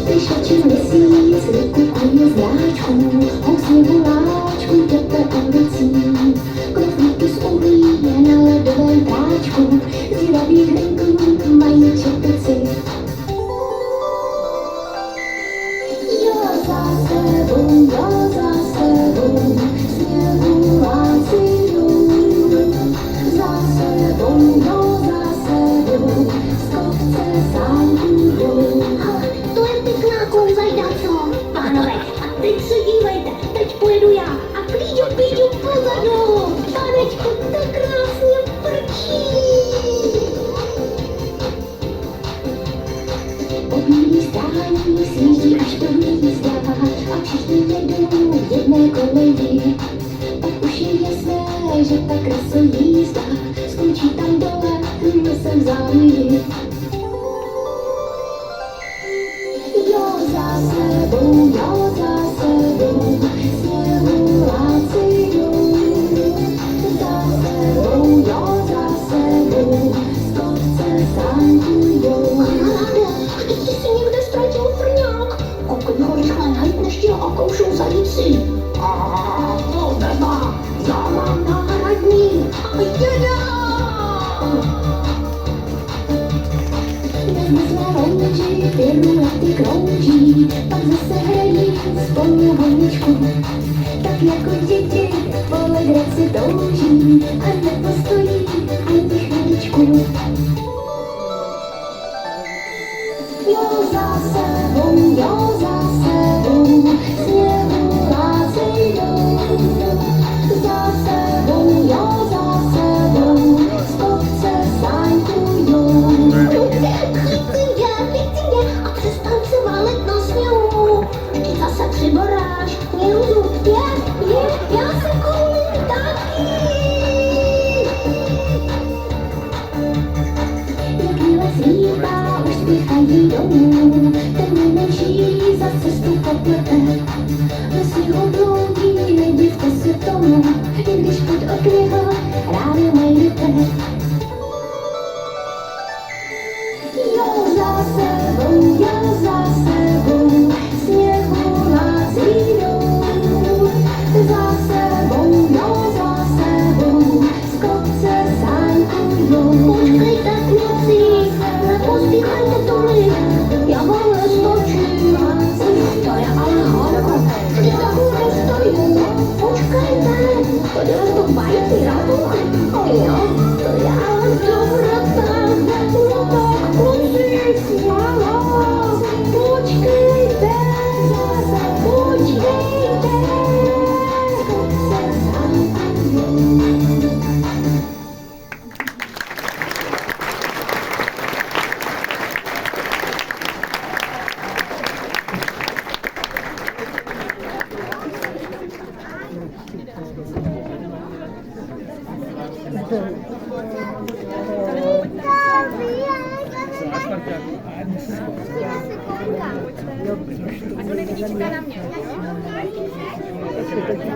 Vyšlačil měsíc, vykukuje zráčku, housně voláčku, tebe ulicí. Knoflíky z uhlí je na ledovém práčku, zvědavých hrynků mají čepici. Jo za sebou, sněhuláci jdou. Za sebou, jo za sebou, z kopce sáňků jdou. To je pěkná kouzajda, co? Pánové, a teď se dívejte, teď pojedu já a klíďu píďu pozadu. Tanečko tak krásně prčí. Po bílý stání sjíždí až do hnízda a všichni jedou v jedné koleji. Pak už je jasné, že ta krasojízda skončí tam dole, jsem v závěji. Jo za sebou, sněhuláci jdou. Za sebou, jo za sebou, z kopce sáňků jdou. Ještě si někde ztratil frňák. Koukej ho rychle najít, než tě okoušou zajíci. To neba, já mám náhradní a jedem. Nezmyslé louži, piruety krouží, pak zase hrají spolu honičku. Tak jako děti po legraci touží a nepostojí ani chviličku. Jo za sebou, sněhuláci jdou. Za sebou, jo za sebou, z kopce sáňků jdou. A přestaň se válet na sněhu. Vždyť zase přiboráš sněhu. Já se koulím taky. Jakmile svítá, už spěchají domů. Ten nejmenší za cestu poplete. Ve sněhu bloudí, nedivte se tomu, i když pod okny ho ráno najdete. Jo za sebou, sněhuláci jdou. Za sebou, jo za sebou, z kopce sáňků jdou. Počkejte kluci, nepospíchajte tolik, já vám neskočím. To je ale horko, kde takové stojí. Počkejte, tady vás to bajty raduchy. Jo, to je ale dobrota. No tak kluci, počkejte, počkejte. Z kopce sáňků jdou. A to nevidíčka na mě, jo?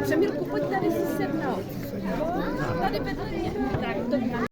Přemírku, pojď tady si sednout. Tady Petr, tak to